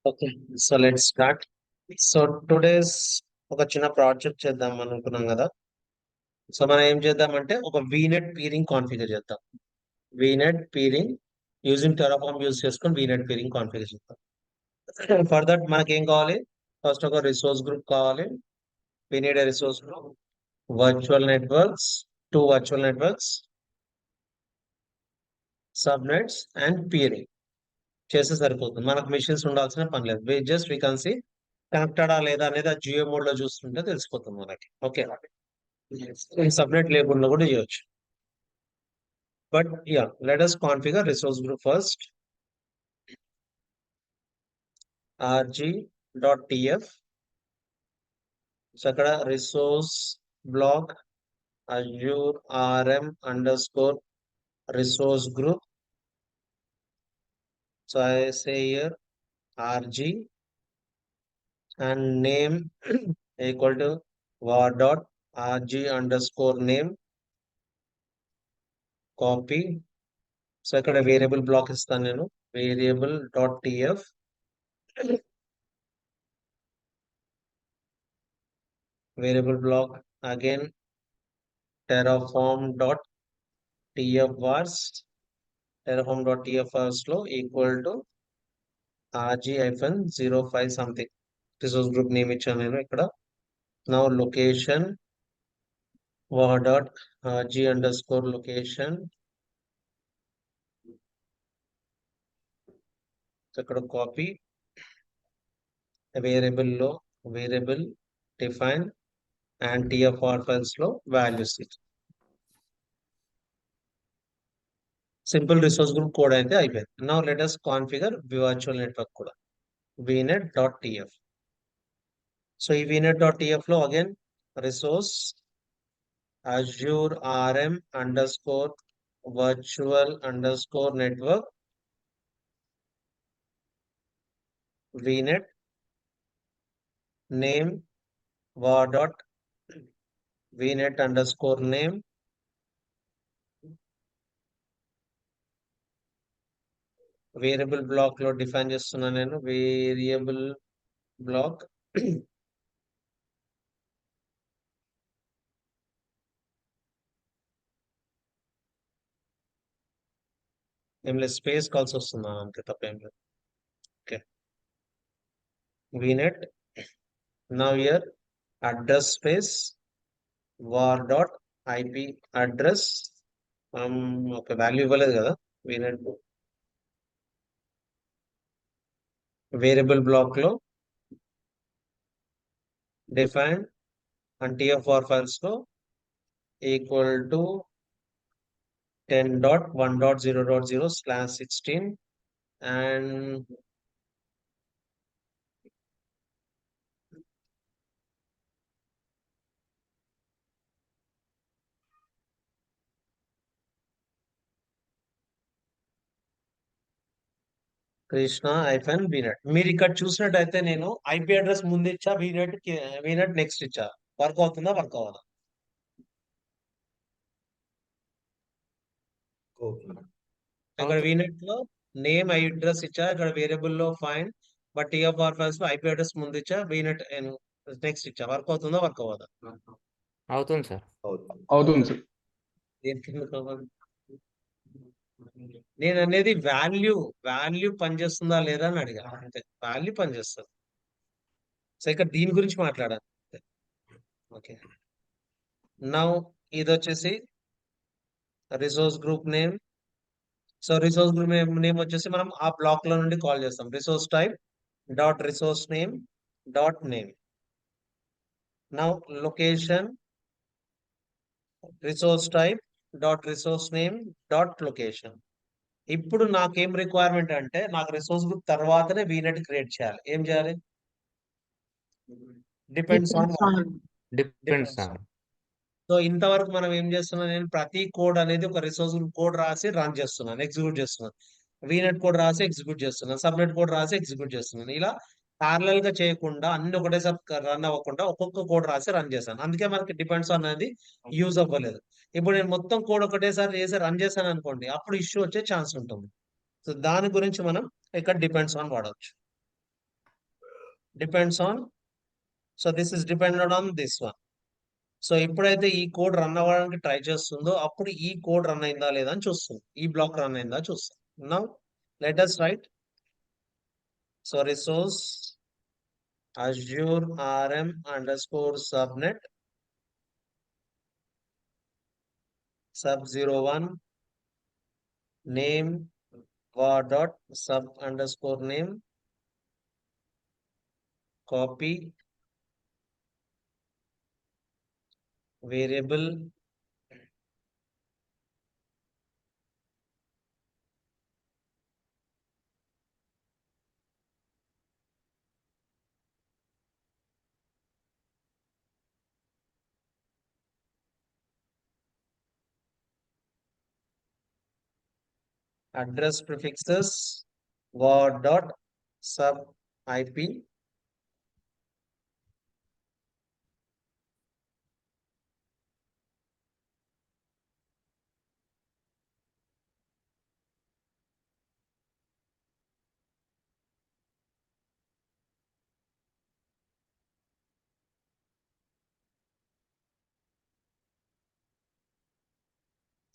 Okay, so let's start. So today's ఒక చిన్న project చేద్దాం అనుకున్నాం కదా. సో మనం ఏం చేద్దామంటే ఒక వీనెట్ పీరింగ్ కాన్ఫిగర్ చేద్దాం. Vnet peering using Terraform use చేసుకొని వీనెట్ పీరింగ్ కాన్ఫిగర్ చేద్దాం. ఫర్ దట్ మనకి ఏం కావాలి? ఫస్ట్ ఒక రిసోర్స్ గ్రూప్ కావాలి. We need a resource group, virtual networks, 2 virtual networks, subnets and peering చేస్తే సరిపోతుంది. మనకు మిషన్స్ ఉండాల్సిన పని లేదు. వీ కెన్ సీ కనెక్టెడా లేదా అనేది ఆ జియో మోడ్ లో చూస్తుంటే తెలిసిపోతుంది మనకి. ఓకే, సబ్నెట్ లేకుండా కూడా చేయొచ్చు. But yeah, let us configure resource group first. rg.tf. So అక్కడ resource block azure rm underscore resource group. So I say here rg and name equal to var dot rg underscore name. Copy. So ఇక్కడ variable block ఇస్తాను నేను, variable dot TF. Variable block again terraform dot tf vars. terraform dot tf vars లో equal to rg-05 something resource group name ఇచ్చాను నేను ఇక్కడ. Now location var dot rg underscore location. ఇక్కడ copy variable లో variable define and tf-var files లో values. Simple resource group code అయితే అయిపోయింది. Now let us configure virtual network కూడా, vnet dot TF. So ఈ vnet డాట్ టిఎఫ్ లో again resource azure rm underscore virtual underscore network vnet name var dot vnet underscore name. Variable block లో define చేస్తున్నాను నేను, variable black ఏం లేదు, space calls వస్తున్నాను అంతే తప్ప ఏం లేదు. Okay, vnet. Now here address space var dot ip address. ఒక వాల్యూ ఇవ్వలేదు కదా. vnet వేరియబుల్ బ్లాక్ లో డిఫైన్ అండ్ tf-var ఫైల్స్ లో equal to 10.1.0.0/16 and Krishna hyphen vignette. మీరు ఇక్కడ చూసినట్టయితే నేను ఐపీ అడ్రస్ ముందు ఇచ్చా, వీనెట్ నెక్స్ట్ ఇచ్చా. వర్క్ అవుతుందా, వర్క్ అవ్వదా? ఇక్కడ వీనెట్ లో నేమ్ అడ్రస్ ఇచ్చా, ఇక్కడ వేరియబుల్ లో ఫైన్, బట్ tf-var ఫైల్స్ లో ఐపీ అడ్రస్ ముందు ఇచ్చా, వీనెట్ నెక్స్ట్ ఇచ్చా. వర్క్ అవుతుందా, వర్క్ అవ్వదా? అవుతుంది సార్. అవుతుంది సార్. దేనికి నేను అనేది వాల్యూ పనిచేస్తుందా లేదా అని అడిగా అంతే. వాల్యూ పనిచేస్తుంది. సో ఇక్కడ దీని గురించి మాట్లాడాలి. ఓకే, నౌ ఇది వచ్చేసి resource group name. So resource group name వచ్చేసి మనం ఆ బ్లాక్ లో నుండి కాల్ చేస్తాం. Resource type dot resource name dot name. Now location resource type dot resource name dot location. ఇప్పుడు నాకేం రిక్వైర్మెంట్ అంటే నాకు రిసోర్స్ గ్రూప్ తర్వాతనే వీనెట్ క్రియేట్ చేయాలి. ఏం చేయాలి? Depends on depends on. So ఇంతవరకు మనం ఏం చేస్తున్నాం, నేను ప్రతి కోడ్ అనేది ఒక రిసోర్స్ కోడ్ రాసి రన్ చేస్తున్నాను, ఎగ్జిక్యూట్ చేస్తున్నాను. వీనెట్ కోడ్ రాసి ఎగ్జిక్యూట్ చేస్తున్నాను, సబ్నెట్ కోడ్ రాసి ఎగ్జిక్యూట్ చేస్తున్నాను. ఇలా ప్యారలల్ గా చేయకుండా అన్ని ఒకటేసారి రన్ అవ్వకుండా ఒక్కొక్క కోడ్ రాసి రన్ చేశాను. అందుకే మనకి డిపెండ్స్ ఆన్ అనేది యూజ్ అవ్వలేదు. ఇప్పుడు నేను మొత్తం కోడ్ ఒకటేసారి చేసి రన్ చేశాను అనుకోండి, అప్పుడు ఇష్యూ వచ్చే ఛాన్స్ ఉంటుంది. సో దాని గురించి మనం ఇక్కడ డిపెండ్స్ ఆన్ వాడవచ్చు. depends on, so this is dependent on this one. So ఎప్పుడైతే ఈ కోడ్ రన్ అవ్వడానికి ట్రై చేస్తుందో అప్పుడు ఈ కోడ్ రన్ అయిందా లేదా అని చూస్తుంది, ఈ బ్లాక్ రన్ అయిందా చూస్తుంది. Now let us right, so resource azure rm underscore subnet sub 01 name var dot sub underscore name copy variable address prefixes var dot sub ip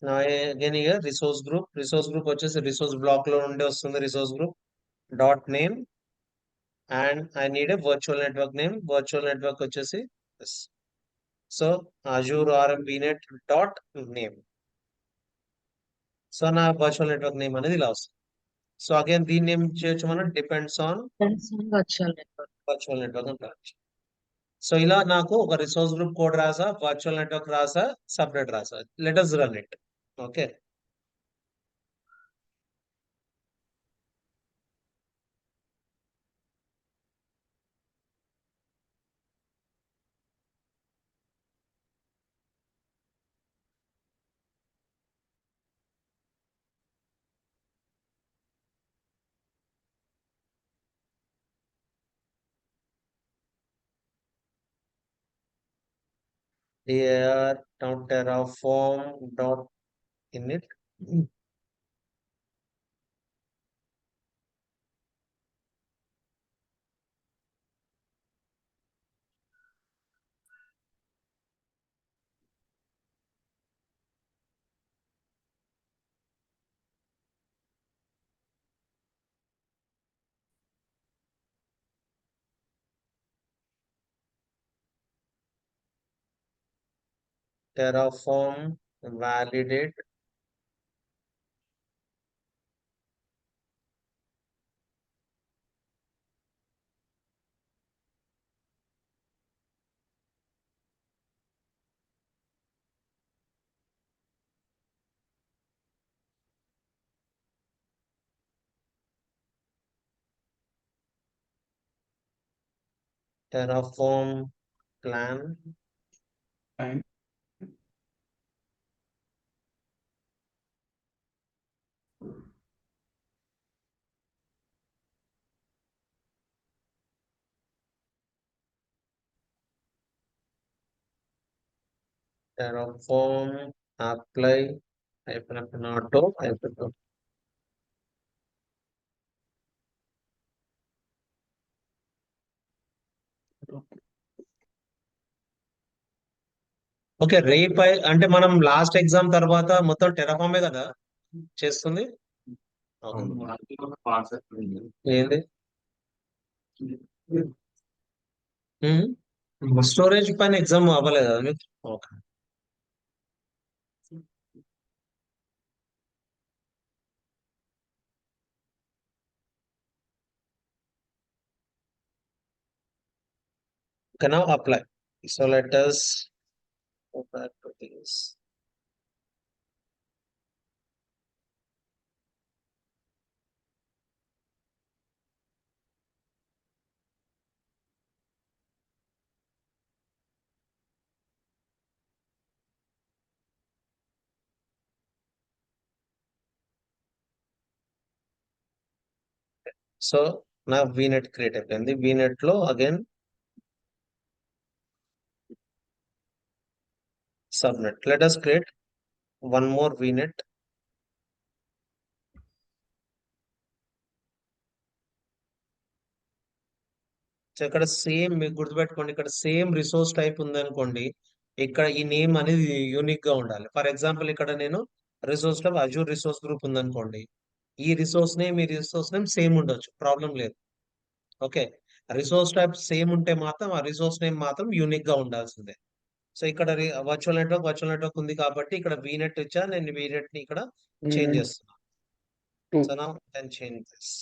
now again here resource group వచ్చేసి resource block లో నుండి వస్తుంది resource group dot name and I need a virtual network వచ్చేసి this. So azure rm vnet dot name, so నా virtual network name అనేది ఇలా వస్తుంది. So again దీన్ని ఏం చేయొచ్చు మనం, డిపెండ్స్ ఆన్ వర్చువల్ నెట్వర్క్ అంటారు. సో ఇలా నాకు ఒక రిసోర్స్ గ్రూప్ కోడ్ రాసా, వర్చువల్ నెట్వర్క్ రాసా, సబ్నెట్ రాసా. Let us run it. Okay, here now terraform dot init terraform validate terraform plan terraform apply auto okay. రేపు అంటే మనం లాస్ట్ ఎగ్జామ్ తర్వాత మొత్తం టెరాఫామే కదా చేస్తుంది. ఏంది స్టోరేజ్ పైన ఎగ్జామ్ అవ్వలేదు మీకు? Okay, can now apply. So let us go back to this. So నా VNet క్రియేట్ అయిపోయింది. VNet లో again subnet. Let us create one more VNet. So ఇక్కడ సేమ్ మీకు గుర్తుపెట్టుకోండి, ఇక్కడ సేమ్ రిసోర్స్ టైప్ ఉందనుకోండి, ఇక్కడ ఈ నేమ్ అనేది యూనిక్ గా ఉండాలి. ఫర్ ఎగ్జాంపుల్ ఇక్కడ నేను రిసోర్స్ లో అజూర్ రిసోర్స్ గ్రూప్ ఉందనుకోండి, ఈ రిసోర్స్ నేమ్ ఈ రిసోర్స్ నేమ్ సేమ్ ఉండొచ్చు, ప్రాబ్లం లేదు. ఓకే, రిసోర్స్ టైప్ సేమ్ ఉంటే మాత్రం ఆ రిసోర్స్ నేమ్ మాత్రం యూనిక్ గా ఉండాల్సిందే. సో ఇక్కడ వర్చువల్ నెట్వర్క్ ఉంది కాబట్టి ఇక్కడ వీనెట్ ఇచ్చా, నేను వీనెట్ ని ఇక్కడ చేంజ్ చేస్తున్నా. సో నా కెన్ చేంజ్ దిస్.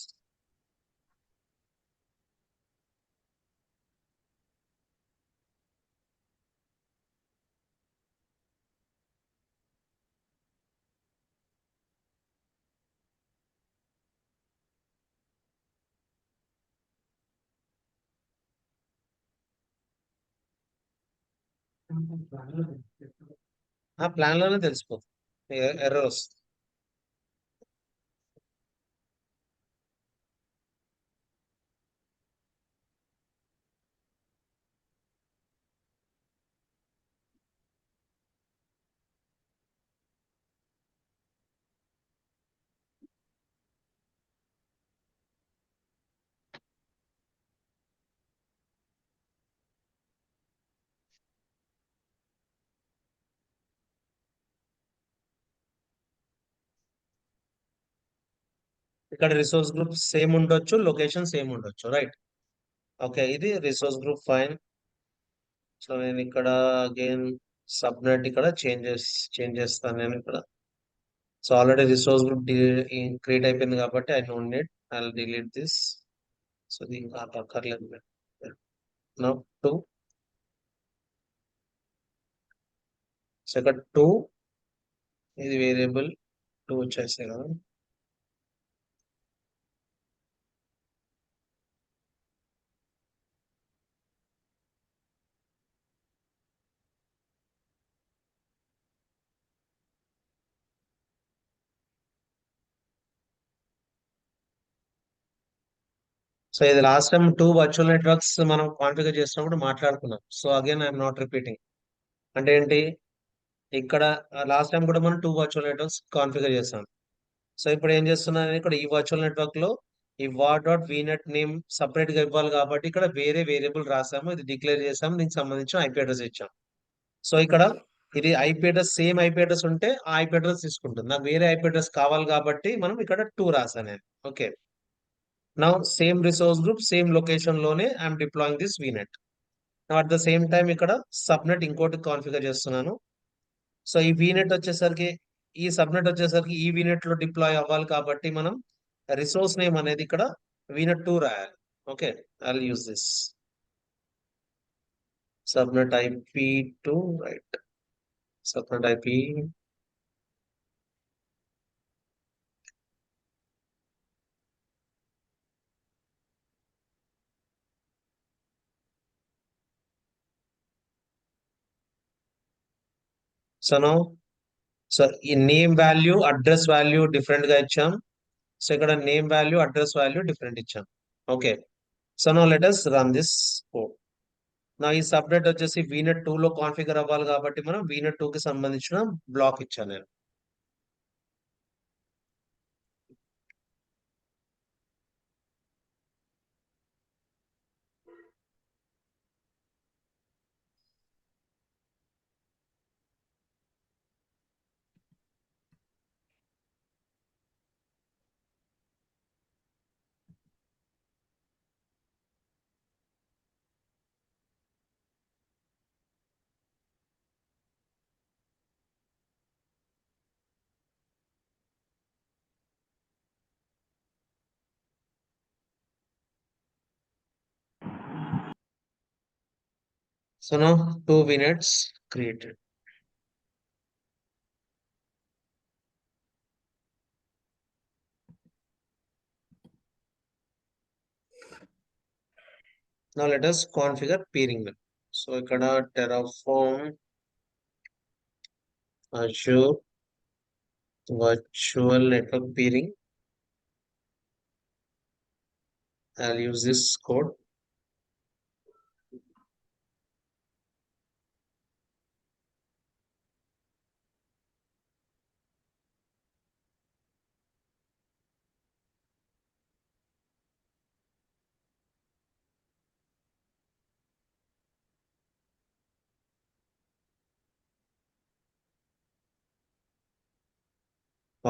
ఆ ప్లాన్ లోనే తెలిసిపోతుంది, ఎర్రర్ వస్తుంది. ఇక్కడ రిసోర్స్ గ్రూప్ సేమ్ ఉండొచ్చు, లొకేషన్ సేమ్ ఉండొచ్చు, రైట్. ఓకే, ఇది రిసోర్స్ గ్రూప్ ఫైన్. సో నేను ఇక్కడ అగైన్ సబ్నెట్ ఇక్కడ చేంజ్ చేస్తాను నేను ఇక్కడ. So already resource group create అయిపోయింది కాబట్టి I don't need, I will delete this. So దీనికి అక్కర్లేదు. నౌ 2. సో ఇక్కడ 2 ఇది వేరియబుల్ 2 వచ్చేసాయి కదా. సో ఇది లాస్ట్ టైం 2 వర్చువల్ నెట్వర్క్స్ మనం కాన్ఫిగర్ చేసినప్పుడు మాట్లాడుకున్నాం. So again I'm not repeating. అంటే ఏంటి, ఇక్కడ లాస్ట్ టైం కూడా మనం 2 వర్చువల్ నెట్వర్క్స్ కాన్ఫిగర్ చేస్తాం. సో ఇప్పుడు ఏం చేస్తున్నాను నేను, ఇక్కడ ఈ వర్చువల్ నెట్వర్క్ లో ఈ war dot vignette name separate గా ఇవ్వాలి కాబట్టి ఇక్కడ వేరే వేరియబుల్ రాసాము, ఇది డిక్లేర్ చేసాము, దీనికి సంబంధించిన ఐపీ అడ్రస్ ఇచ్చాం. సో ఇక్కడ ఇది IP address same IP address ఉంటే ఆ ఐపీ అడ్రస్ తీసుకుంటుంది. నాకు వేరే ఐపీ అడ్రస్ కావాలి కాబట్టి మనం ఇక్కడ 2 రాసాను నేను. Okay, now same resource group same location లోనే I'm deploying this vnet. At the same time ఇక్కడ సబ్నెట్ ఇంకోటి కాన్ఫిగర్ చేస్తున్నాను. సో ఈ వీనెట్ వచ్చేసరికి, ఈ సబ్నెట్ వచ్చేసరికి ఈ వీనెట్ లో డిప్లాయ్ అవ్వాలి కాబట్టి మనం రిసోర్స్ నేమ్ అనేది ఇక్కడ వీనెట్ 2 రాయాలి. Okay, I will use this subnet IP 2, right. Subnet IP so now, so ఈ name value address value different గా ఇచ్చాం. సో ఇక్కడ name value address value different ఇచ్చాం. Okay, so now let us run this code. నా ఈ subnet వచ్చేసి vignette 2 లో configure అవ్వాలి కాబట్టి మనం వీనెట్ 2 కి సంబంధించిన బ్లాక్ ఇచ్చాను నేను. So now 2 VNets created. Now let us configure peering them. So ikkada Terraform Azure virtual network peering. I'll use this code.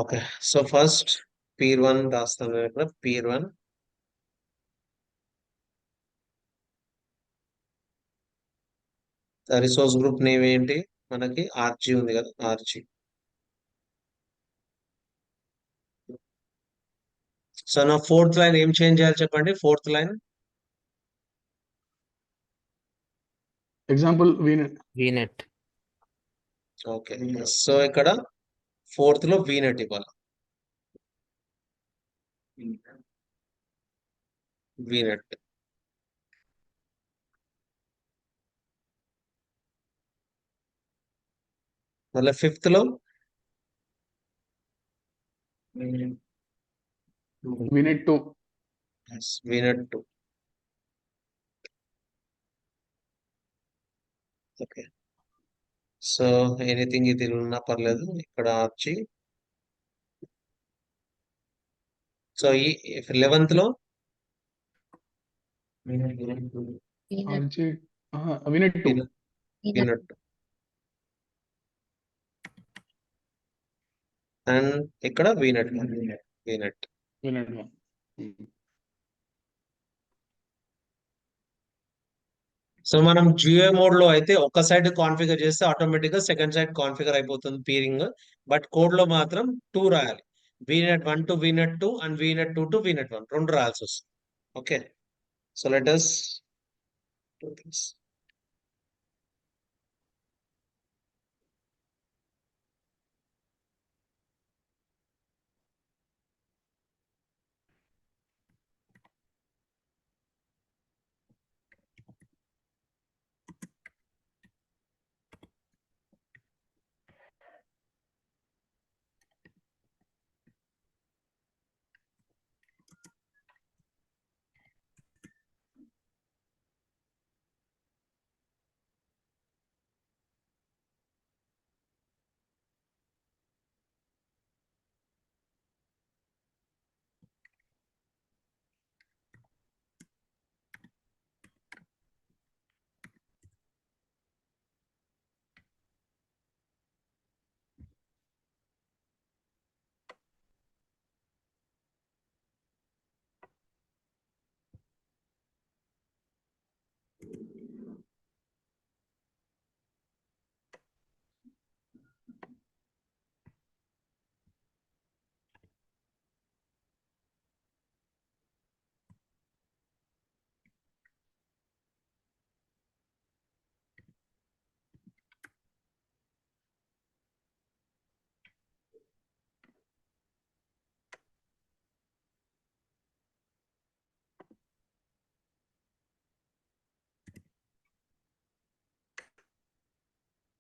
Okay. So first peer 1 రాస్తాను ఇక్కడ. పీర్ 1 రిసోర్స్ గ్రూప్ నేమ్ ఏంటి? మనకి RG ఉంది కదా, RG. So నా fourth line ఏం change చేయాలి చెప్పండి? Fourth line example VNet. Okay. So ఇక్కడ ఫోర్త్ లో వీనెట్ ఇవ్వాలి. వీనెట్. మళ్ళీ ఫిఫ్త్ లో VNet 2. Vignette 2. Okay. So anything ఇది ఉన్నా పర్లేదు. ఇక్కడ ఆర్జీ. సో ఈ 11th లో RJ VNet 2. వీనెట్. అండ్ ఇక్కడ వీనెట్. వీనెట్. VNet 1. సో మనం జియో మోడ్ లో అయితే ఒక సైడ్ కాన్ఫిగర్ చేస్తే ఆటోమేటిక్ గా సెకండ్ సైడ్ కాన్ఫిగర్ అయిపోతుంది పీరింగ్. బట్ కోడ్ లో మాత్రం 2 రాయాలి. Vignette 1 to vignette 2 and vignette 2 to vignette 1 రెండు రాయాల్సి వస్తుంది. Okay. So let us do this.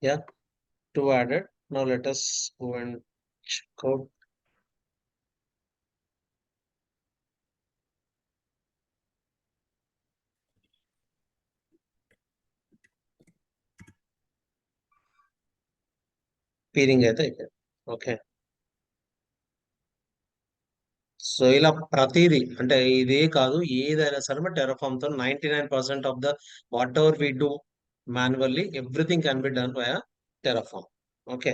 Yeah, 2 added. Now let us go and check out. Peering అయితే అయిపోయింది. ఓకే. సో ఇలా ప్రతిదీ అంటే ఇదే కాదు, ఏదైనా సరే టెరాఫామ్ తో 99% of the whatever we do manually everything can be done by Terraform. Okay.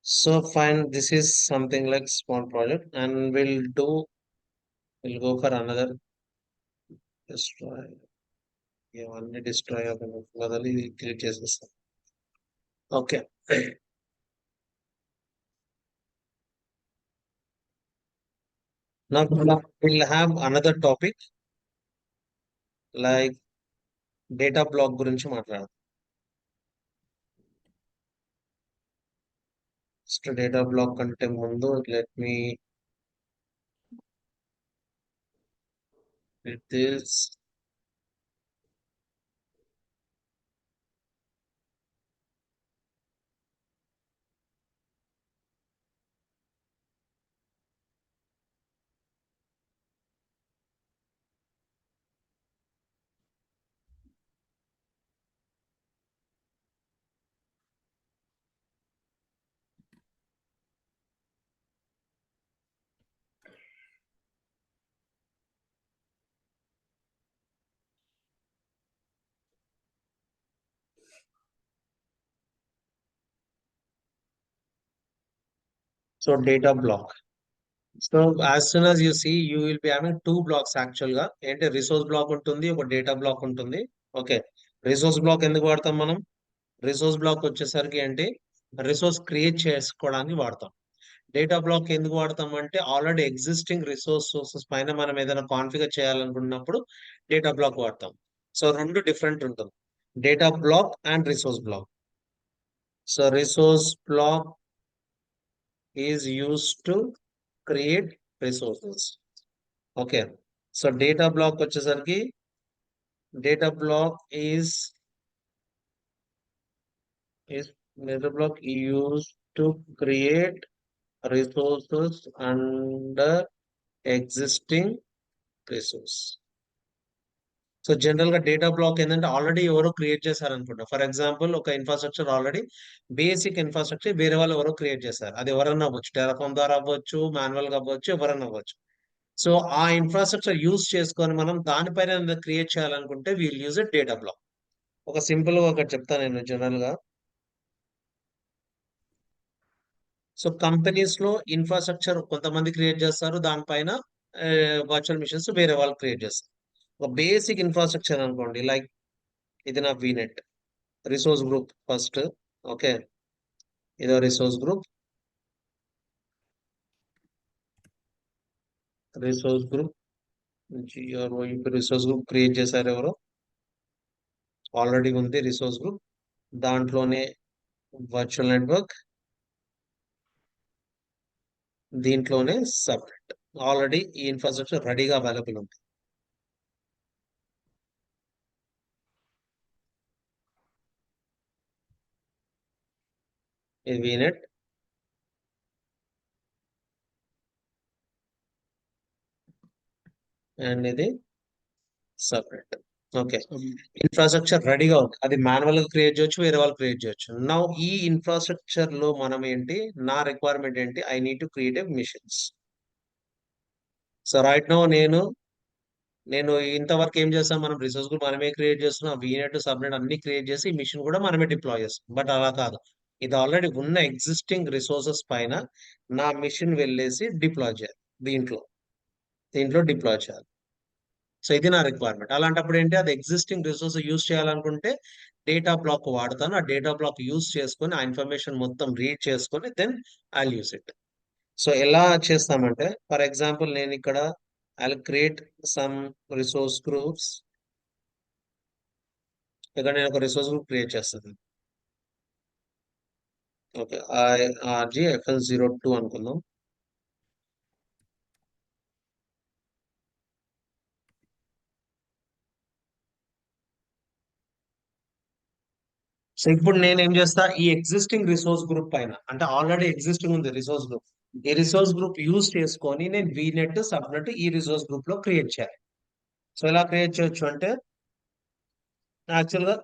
So fine, this is something like small project and we'll go for another destroy. ఇవన్నీ destroy బదులు ఇది క్రియేట్ చేసేస్తాం. Okay. Now we'll have another topic like data block గురించి మాట్లాడదాం. First data block కంటే ముందు let me this. So data block. So as soon as you see, you will be having two blocks actual గా. ఏంటి resource black ఉంటుంది, ఒక data block ఉంటుంది. Okay, resource black ఎందుకు వాడతాం మనం? రిసోర్స్ బ్లాక్ వచ్చేసరికి ఏంటి, రిసోర్స్ క్రియేట్ చేసుకోవడానికి వాడతాం. డేటా బ్లాక్ ఎందుకు వాడతాం అంటే ఆల్రెడీ ఎగ్జిస్టింగ్ సోర్సెస్ పైన మనం ఏదైనా కాన్ఫిగర్ చేయాలనుకున్నప్పుడు డేటా బ్లాక్ వాడతాం. సో రెండు డిఫరెంట్ ఉంటుంది, data block and resource block. So resource block is used to create resources. Okay, so data block వచ్చేసరికి data block is data block used to create resources under existing resource. So general గా data block ఏంటంటే already ఎవరో create చేశారు అనుకుంటా. For example ఒక infrastructure already basic infrastructure వేరే వాళ్ళు ఎవరో క్రియేట్ చేశారు. అది ఎవరన్నా అవ్వచ్చు, టెరాఫామ్ ద్వారా అవ్వచ్చు, మాన్యువల్ గా అవ్వచ్చు, ఎవరన్నా అవ్వచ్చు. సో ఆ ఇన్ఫ్రాస్ట్రక్చర్ యూజ్ చేసుకొని మనం దానిపైన క్రియేట్ చేయాలనుకుంటే we'll use a data block. ఒక సింపుల్ గా ఒకటి చెప్తాను నేను జనరల్ గా. సో కంపెనీస్ లో ఇన్ఫ్రాస్ట్రక్చర్ కొంతమంది క్రియేట్ చేస్తారు, దానిపైన వర్చువల్ మిషన్స్ వేరే వాళ్ళు క్రియేట్ చేస్తారు. ఒక బేసిక్ ఇన్ఫ్రాస్ట్రక్చర్ అనుకోండి, లైక్ ఇది నా VNet resource group first. Okay, ఇదో resource group, resource group create చేశారు ఎవరో, ఆల్రెడీ ఉంది రిసోర్స్ గ్రూప్. దాంట్లోనే వర్చువల్ నెట్వర్క్, దీంట్లోనే సబ్నెట్. ఆల్రెడీ ఈ ఇన్ఫ్రాస్ట్రక్చర్ రెడీగా అవైలబుల్ ఉంది. ఇది వీనెట్, అండ్ ఇది సబ్నెట్. ఓకే, ఇన్ఫ్రాస్ట్రక్చర్ రెడీగా ఉంది, అది మాన్యువల్ గా క్రియేట్ చేయొచ్చు, వేరే వాళ్ళు క్రియేట్ చేయొచ్చు. నౌ ఈ ఇన్ఫ్రాస్ట్రక్చర్ లో మనం ఏంటి, నా రిక్వైర్మెంట్ ఏంటి, I need to create a machines. So right now నేను ఇంతవరకు ఏం చేస్తాం, మనం రిసోర్స్ గ్రూప్ మనమే క్రియేట్ చేస్తున్నాం, వీనెట్ సబ్నెట్ అన్ని క్రియేట్ చేసి మిషన్ కూడా మనమే డిప్లాయ్ చేస్తాం. బట్ అలా కాదు, ఇది ఆల్రెడీ ఉన్న ఎగ్జిస్టింగ్ రిసోర్సెస్ పైన నా మిషన్ వెళ్ళేసి డిప్లాయ్ చేయాలి, దీంట్లో డిప్లాయ్ చేయాలి. సో ఇది నా రిక్వైర్మెంట్. అలాంటప్పుడు ఏంటి, అది ఎగ్జిస్టింగ్ రిసోర్స్ యూజ్ చేయాలనుకుంటే డేటా బ్లాక్ వాడతాను. ఆ డేటా బ్లాక్ యూజ్ చేసుకొని ఆ ఇన్ఫర్మేషన్ మొత్తం రీడ్ చేసుకొని then I use it. So ఎలా చేస్తామంటే, ఫర్ ఎగ్జాంపుల్ నేను ఇక్కడ I create some resource groups. ఇక్కడ నేను ఒక రిసోర్స్ గ్రూప్ క్రియేట్ చేస్తాను. ఓకే, RGFL02 అనుకుందాం. సో ఇప్పుడు నేను ఏం చేస్తా, ఈ ఎగ్జిస్టింగ్ రిసోర్స్ గ్రూప్ పైన, అంటే ఆల్రెడీ ఎగ్జిస్టింగ్ ఉంది రిసోర్స్ గ్రూప్, ఈ రిసోర్స్ గ్రూప్ యూజ్ చేసుకొని నేను వీనెట్ సబ్నెట్ ఈ రిసోర్స్ గ్రూప్ లో క్రియేట్ చేయాలి. సో ఎలా క్రియేట్ చేయొచ్చు అంటే, యాక్చువల్ గా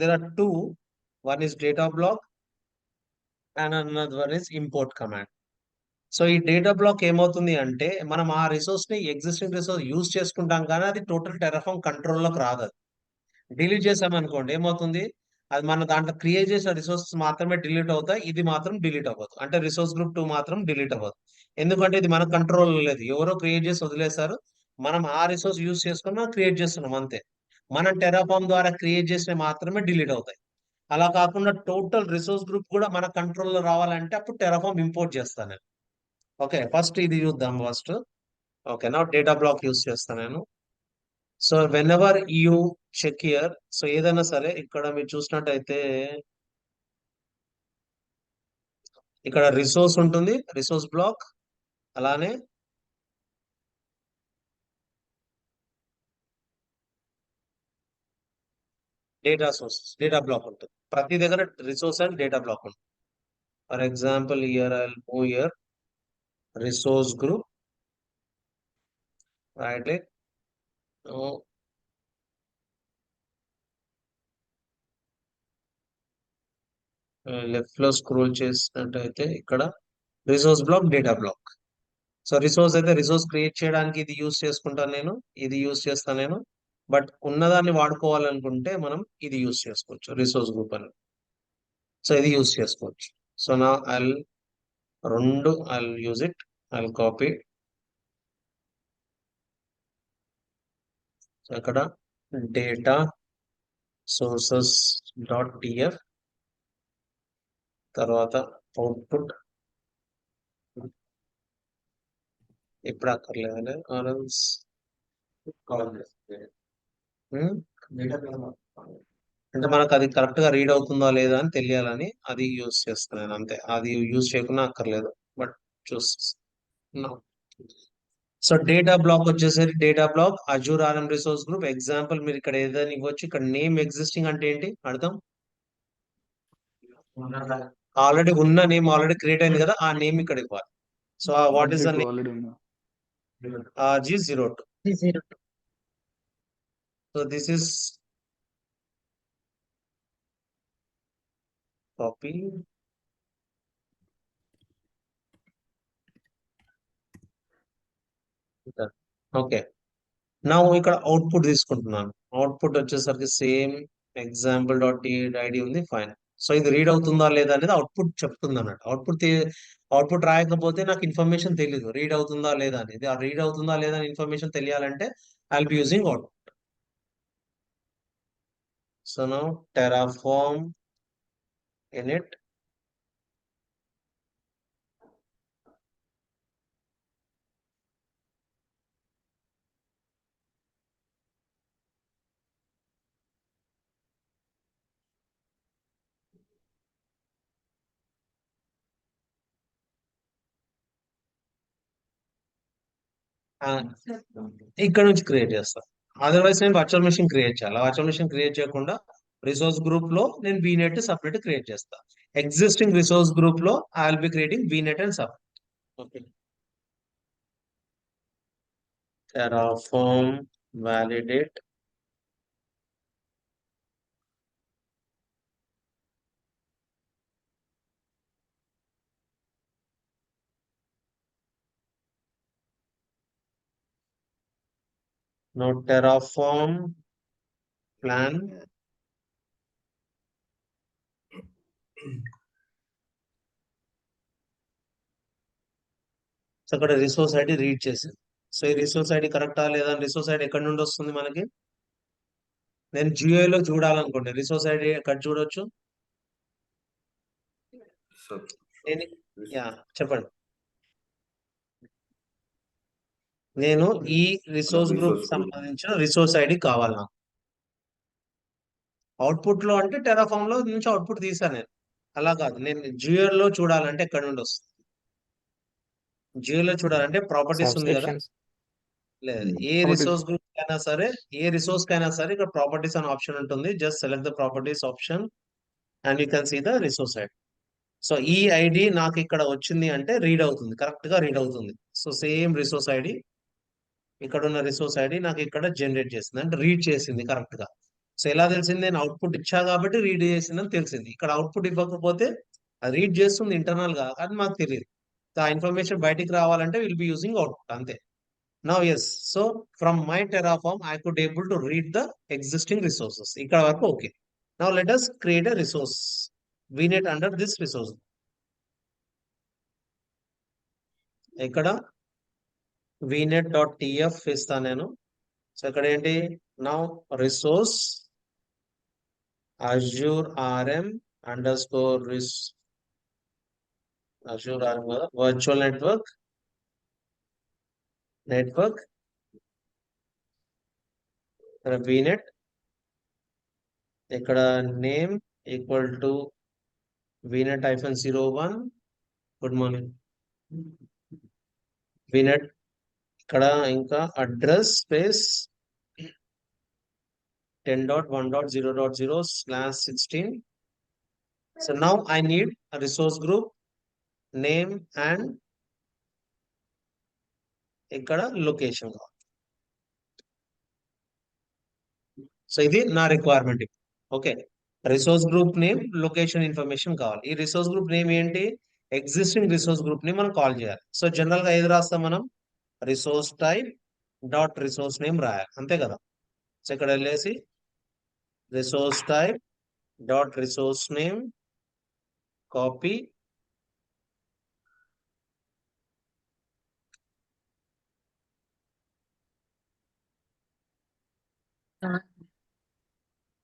there are two, one is data block and another one is import command. So ఈ డేటా బ్లాక్ ఏమవుతుంది అంటే, మనం ఆ రిసోర్స్ ని ఎగ్జిస్టింగ్ రిసోర్స్ యూజ్ చేసుకుంటాం కానీ అది టోటల్ టెరాఫామ్ కంట్రోల్లోకి రాదు. అది డిలీట్ చేసామనుకోండి ఏమవుతుంది, అది మన దాంట్లో క్రియేట్ చేసిన రిసోర్సెస్ మాత్రమే డిలీట్ అవుతాయి, ఇది మాత్రం డిలీట్ అవ్వదు. అంటే రిసోర్స్ గ్రూప్ 2 మాత్రం డిలీట్ అవ్వదు. ఎందుకంటే ఇది మన కంట్రోల్ లేదు, ఎవరో క్రియేట్ చేసి వదిలేశారు, మనం ఆ రిసోర్స్ యూజ్ చేసుకుని మనం క్రియేట్ చేస్తున్నాం అంతే. మనం టెరాఫామ్ ద్వారా క్రియేట్ చేసిన మాత్రమే డిలీట్ అవుతాయి. అలా కాకుండా టోటల్ రిసోర్స్ గ్రూప్ కూడా మన కంట్రోల్లో రావాలంటే అప్పుడు టెరాఫామ్ ఇంపోర్ట్ చేస్తాను నేను. ఓకే, ఫస్ట్ ఇది చూద్దాం ఫస్ట్. ఓకే, నా డేటా బ్లాక్ యూజ్ చేస్తాను నేను. So whenever you check here, so ఏదైనా సరే ఇక్కడ మీరు చూసినట్టయితే ఇక్కడ రిసోర్స్ ఉంటుంది, రిసోర్స్ బ్లాక్, అలానే డేటా బ్లాక్ ఉంటుంది. ప్రతి దగ్గర రిసోర్స్ అండ్ డేటా బ్లాక్ ఉంటుంది. For example here I will move here resource group, right click, left లో స్క్రోల్ చేసినట్టయితే ఇక్కడ resource block, data block. So resource అయితే రిసోర్స్ క్రియేట్ చేయడానికి ఇది యూస్ చేసుకుంటాను నేను, ఇది యూస్ చేస్తాను నేను. బట్ ఉన్నదాన్ని వాడుకోవాలనుకుంటే మనం ఇది యూస్ చేసుకోవచ్చు, రిసోర్స్ గ్రూప్ అని. సో ఇది యూస్ చేసుకోవచ్చు. సో నా రెండు I'll use it. I'll copy. So అక్కడ డేటా సోర్సెస్ డాట్ టిఎఫ్ తర్వాత అవుట్పుట్ ఇప్పుడు అక్కర్లేదు ఆర్ఎల్స్ అంటే మనకు అది కరెక్ట్ గా రీడ్ అవుతుందా లేదా అని తెలియాలని అది యూజ్ చేస్తున్నాను అంతే. అది యూజ్ చేయకుండా అక్కర్లేదు బట్ చూస్. సో డేటా బ్లాక్ వచ్చేసరికి data block Azure RM resource group example మీరు ఇక్కడ ఏదైనా ఇవ్వచ్చు. ఇక్కడ నేమ్ ఎగ్జిస్టింగ్ అంటే ఏంటి అర్థం? ఆల్రెడీ ఉన్న నేమ్ ఆల్రెడీ క్రియేట్ అయింది కదా, ఆ నేమ్ ఇక్కడ ఇవ్వాలి. So what is the name? Already ఉన్నా G02. So this is copy. Okay, నా ఇక్కడ అవుట్పుట్ తీసుకుంటున్నాను. అవుట్పుట్ వచ్చేసరికి సేమ్ ఎగ్జాంపుల్ డాట్ ఐడి ఉంది, ఫైన్. సో ఇది రీడ్ అవుతుందా లేదా అనేది అవుట్పుట్ చెప్తుంది అన్నట్టు. అవుట్పుట్ రాయకపోతే నాకు ఇన్ఫర్మేషన్ తెలియదు రీడ్ అవుతుందా లేదా అనేది. ఆ రీడ్ అవుతుందా లేదా అని ఇన్ఫర్మేషన్ తెలియాలంటే I will be using output. So now Terraform init ఇక్కడ నుంచి క్రియేట్ చేస్తాను. అదర్వైజ్ నేను వర్చువల్ మెషిన్ క్రియేట్ చేయాలి. వర్చువల్ మెషిన్ క్రియేట్ చేయకుండా రిసోర్స్ గ్రూప్ లో నేను వీనెట్ సపరేట్ క్రియేట్ చేస్తాను. ఎగ్జిస్టింగ్ రిసోర్స్ గ్రూప్ లో I will be creating VNet and separate. Okay, terraform validate now terraform plan so అక్కడ రిసోర్స్ ఐడి రీడ్ చేసింది. So ఈ resource ID కరెక్టా లేదా? రిసోర్స్ ఐడి ఎక్కడి నుండి వస్తుంది మనకి? నేను GUI లో చూడాలనుకుంటే రిసోర్స్ ఐడి ఎక్కడ చూడొచ్చు? చెప్పండి. నేను ఈ రిసోర్స్ గ్రూప్ సంబంధించిన రిసోర్స్ ఐడి కావాలి నాకు. అవుట్పుట్ లో అంటే టెరాఫామ్ లో నుంచి అవుట్పుట్ తీసాను నేను. అలా కాదు, నేను GUI లో చూడాలంటే ఎక్కడ నుండి వస్తుంది? GUI లో చూడాలంటే ప్రాపర్టీస్ ఉంది కదా. సబ్స్క్రిప్షన్స్ లేదు, ఏ రిసోర్స్ గ్రూప్ కైనా సరే, ఏ రిసోర్స్ కైనా సరే ఇక్కడ ప్రాపర్టీస్ అనే ఆప్షన్ ఉంటుంది. Just select the properties option and you can see the resource ID. So ఈ ఐడి నాకు ఇక్కడ వచ్చింది అంటే రీడ్ అవుతుంది, కరెక్ట్ గా రీడ్ అవుతుంది. సో సేమ్ రిసోర్స్ ఐడి, ఇక్కడ ఉన్న రిసోర్స్ ఐడి నాకు ఇక్కడ జనరేట్ చేసింది అంటే రీడ్ చేసింది కరెక్ట్ గా. సో ఎలా తెలిసింది? నేను అవుట్పుట్ ఇచ్చా కాబట్టి రీడ్ చేసిందని తెలిసింది. ఇక్కడ అవుట్పుట్ ఇవ్వకపోతే అది రీడ్ చేస్తుంది ఇంటర్నల్ గా, అది మాకు తెలియదు. ఆ ఇన్ఫర్మేషన్ బయటికి రావాలంటే విల్ బి యూజింగ్ అవుట్పుట్ అంతే. Now yes, so from my Terraform, I could able to read the existing resources. ఇక్కడ వరకు okay. Now let us create a resource. VNet under this resource. ఇక్కడ vnet.tf ఇస్తాను నేను. So ఇక్కడ ఏంటి? Now resource Azure RM underscore Azure RM కదా, virtual network VNet. ఇక్కడ name equal to VNet-01. Good morning VNet. ఇక్కడ ఇంకా address space 10.1.0.0/16. So now I need a resource group name and ఇక్కడ లొకేషన్. సో ఇది నా requirement. Okay, resource group name, location information కావాలి. ఈ resource group name ఏంటి? Existing resource group ని మనం కాల్ చేయాలి. సో జనరల్ గా ఏది రాస్తాం మనం? Resource type dot resource name రాయాలి, అంతే కదా. సో ఇక్కడ వెళ్ళేసి resource type dot resource name copy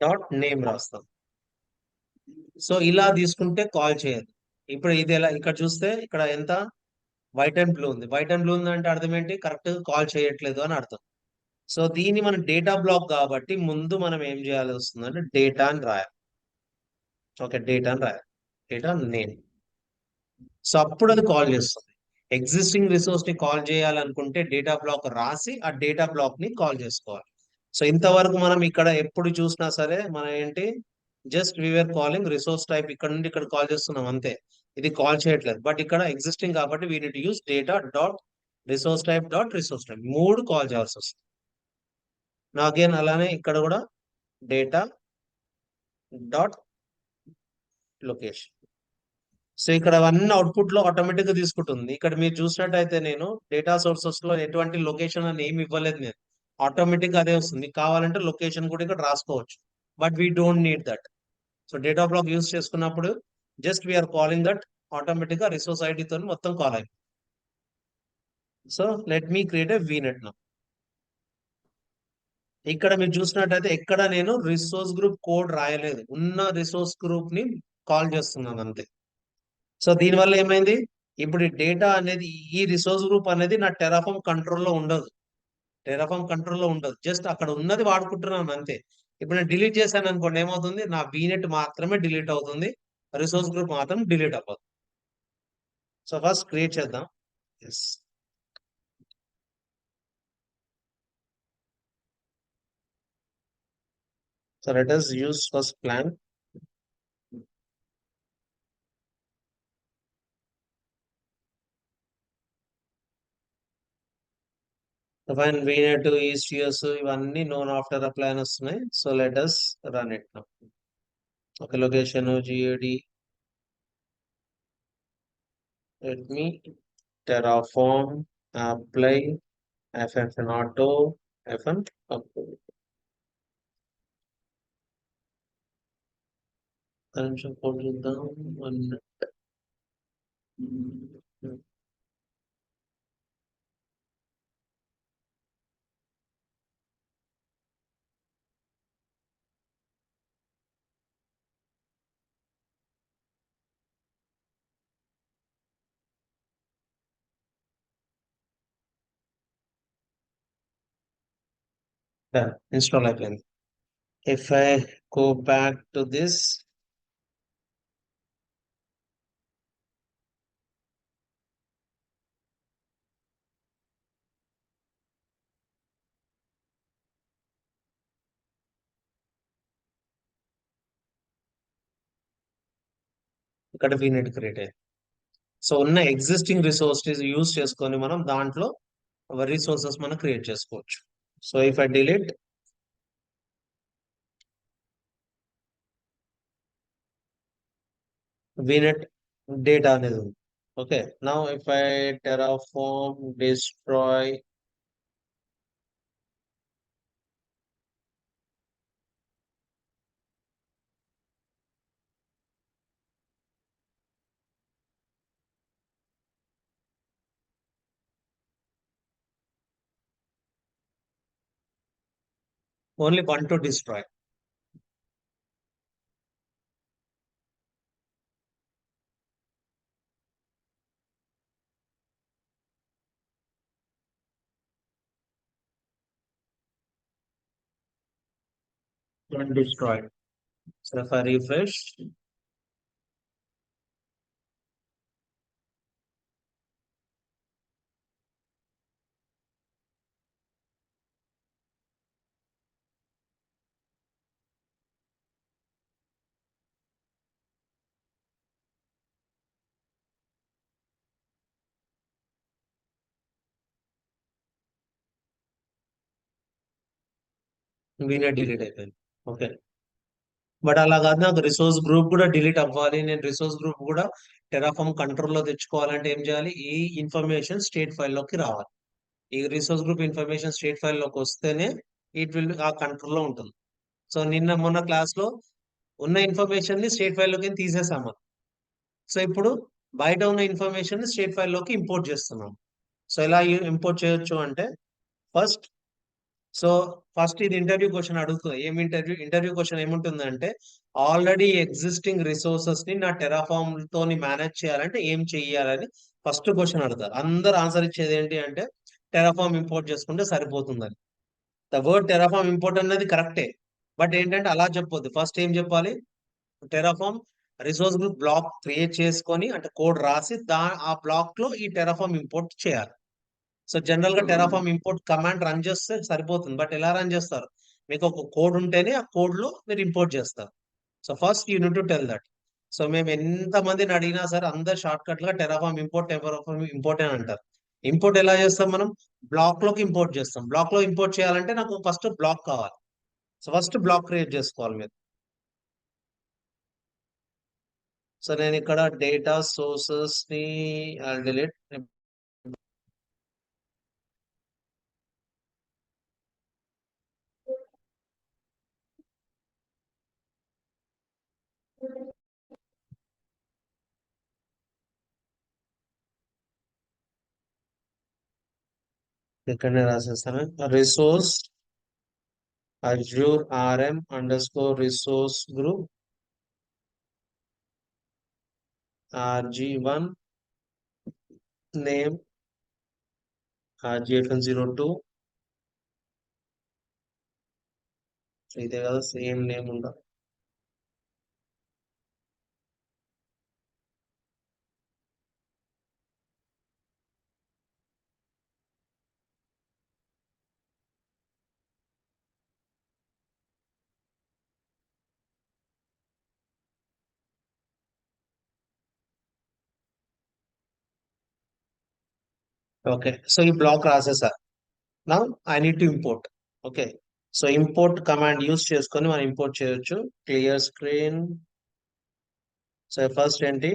dot name రాస్తాం. సో ఇలా తీసుకుంటే కాల్ చేయదు. ఇప్పుడు ఇది ఎలా ఇక్కడ చూస్తే ఇక్కడ ఎంత వైట్ అండ్ బ్లూ ఉంది. వైట్ అండ్ బ్లూ ఉంది అంటే అర్థం ఏంటి? కరెక్ట్ కాల్ చేయట్లేదు అని అర్థం. సో దీన్ని మనం డేటా బ్లాక్ కాబట్టి ముందు మనం ఏం చేయాల్సి వస్తుందంటే డేటా అని రాయాలి. ఓకే, డేటా అని రాయాలి. Data name. సో అప్పుడు అది కాల్ చేస్తుంది. ఎగ్జిస్టింగ్ రిసోర్స్ ని కాల్ చేయాలనుకుంటే డేటా బ్లాక్ రాసి ఆ డేటా బ్లాక్ ని కాల్ చేసుకోవాలి. సో ఇంతవరకు మనం ఇక్కడ ఎప్పుడు చూసినా సరే మనం ఏంటి just we are calling resource type ఇక్కడ నుండి ఇక్కడ కాల్ చేస్తున్నాం అంతే. ఇది కాల్ చేయట్లేదు. బట్ ఇక్కడ ఎగ్జిస్టింగ్ కాబట్టి we need use data dot resource type మూడు కాల్ చేయాల్సి వస్తుంది. నా అగైన్ అలానే ఇక్కడ కూడా డేటా డాట్ లొకేషన్. సో ఇక్కడ అవన్నీ అవుట్పుట్ లో ఆటోమేటిక్ గా తీసుకుంటుంది. ఇక్కడ మీరు చూసినట్టయితే నేను డేటా సోర్సెస్ లో ఎటువంటి లొకేషన్ అని ఏమి ఇవ్వలేదు. నేను ఆటోమేటిక్ గా అదే వస్తుంది. మీకు కావాలంటే లొకేషన్ కూడా ఇక్కడ రాసుకోవచ్చు. But we don't need that. So data block use చేసుకున్నప్పుడు just we are calling that automatic గా రిసోర్స్ ఐడితో మొత్తం కాల్ అయిపోయింది. So let me create a VNet now. ఇక్కడ మీరు చూసినట్టయితే ఎక్కడ నేను రిసోర్స్ గ్రూప్ కోడ్ రాయలేదు. ఉన్న రిసోర్స్ గ్రూప్ ని కాల్ చేస్తున్నాను అంతే. సో దీనివల్ల ఏమైంది? ఇప్పుడు డేటా అనేది ఈ రిసోర్స్ గ్రూప్ అనేది నా టెరాఫామ్ కంట్రోల్లో ఉండదు. టెరాఫామ్ కంట్రోల్లో ఉండదు. జస్ట్ అక్కడ ఉన్నది వాడుకుంటున్నాను అంతే. ఇప్పుడు నేను డిలీట్ చేశాను అనుకోండి, ఏమవుతుంది? నా వీనెట్ మాత్రమే డిలీట్ అవుతుంది, రిసోర్స్ గ్రూప్ మాత్రం డిలీట్ అవ్వదు. సో ఫస్ట్ క్రియేట్ చేద్దాం. Yes, so let us use first plan. When VNet ECS ఇవన్నీ known after a plan వస్తున్నాయి. So let us run it now. Okay, location GAD. Let me Terraform apply FFN auto FN upload. కొంచెం code చూద్దాం. 1 minute. Install అయిపోయింది. If I go back to this, ఇక్కడ VNet create అయ్యింది. So ఉన్న existing resources use చేసుకొని మనం దాంట్లో resources మనం క్రియేట్ చేసుకోవచ్చు. So if I delete VNet data అనేది ఉంది. Okay, now if I Terraform destroy only 1 to destroy. Destroyed. So if I refresh, VNet delete అయిపోయింది. ఓకే, బట్ అలా కాదు, నాకు రిసోర్స్ గ్రూప్ కూడా డిలీట్ అవ్వాలి. నేను రిసోర్స్ గ్రూప్ కూడా టెరాఫామ్ కంట్రోల్లో తెచ్చుకోవాలంటే ఏం చేయాలి? ఈ ఇన్ఫర్మేషన్ స్టేట్ ఫైల్లోకి రావాలి. ఈ రిసోర్స్ గ్రూప్ ఇన్ఫర్మేషన్ స్టేట్ ఫైల్లోకి వస్తేనే ఇట్ విల్ ఆ కంట్రోల్లో ఉంటుంది. సో నిన్న మొన్న క్లాస్ లో ఉన్న ఇన్ఫర్మేషన్ ని స్టేట్ ఫైల్లోకి తీసేసాము. సో ఇప్పుడు బయట ఉన్న ఇన్ఫర్మేషన్ ని స్టేట్ ఫైల్లోకి ఇంపోర్ట్ చేస్తున్నాం. సో ఎలా ఇంపోర్ట్ చేయొచ్చు అంటే, ఫస్ట్ సో ఫస్ట్ ఇది ఇంటర్వ్యూ క్వశ్చన్ అడుగుతుంది. ఏం ఇంటర్వ్యూ క్వశ్చన్ ఏముంటుందంటే, ఆల్రెడీ ఎగ్జిస్టింగ్ రిసోర్సెస్ ని నా టెరాఫామ్ తోని మేనేజ్ చేయాలంటే ఏం చెయ్యాలని ఫస్ట్ క్వశ్చన్ అడుగుతారు. అందరు ఆన్సర్ ఇచ్చేది ఏంటి అంటే టెరాఫామ్ ఇంపోర్ట్ చేసుకుంటే సరిపోతుందని. ద వర్డ్ టెరాఫామ్ ఇంపోర్ట్ అనేది కరెక్టే, బట్ ఏంటంటే అలా చెప్పొద్దు. ఫస్ట్ ఏం చెప్పాలి, Terraform resource group block create చేసుకొని అంటే కోడ్ రాసి ఆ బ్లాక్ లో ఈ టెరాఫామ్ ఇంపోర్ట్ చేయాలి. సో జనరల్ గా టెరాఫామ్ ఇంపోర్ట్ కమాండ్ రన్ చేస్తే సరిపోతుంది, బట్ ఎలా రన్ చేస్తారు, మీకు ఒక కోడ్ ఉంటేనే ఆ కోడ్ లో మీరు ఇంపోర్ట్ చేస్తారు. So first you need to tell that. So మేము ఎంత మందిని అడిగినా సరే అందరు షార్ట్ కట్ గా టెరాఫామ్ ఇంపోర్ట్ అని అంటారు. ఇంపోర్ట్ ఎలా చేస్తాం మనం, బ్లాక్ లోకి ఇంపోర్ట్ చేస్తాం. బ్లాక్ లో ఇంపోర్ట్ చేయాలంటే నాకు ఫస్ట్ బ్లాక్ కావాలి. సో ఫస్ట్ బ్లాక్ క్రియేట్ చేసుకోవాలి మీరు. సో నేను ఇక్కడ డేటా సోర్సెస్ ని డిలీట్. ఇక్కడనే రాసేస్తాను. Resource Azure RM_resource group RG1 name RGFN02. ఇదే కదా, సేమ్ నేమ్ ఉండాలి. ఓకే, సో ఈ బ్లాక్ రాసేసా. Now I need to import. Okay, so import command use చేసుకొని మనం ఇంపోర్ట్ చేయొచ్చు. Clear screen. సో ఫస్ట్ ఏంటి,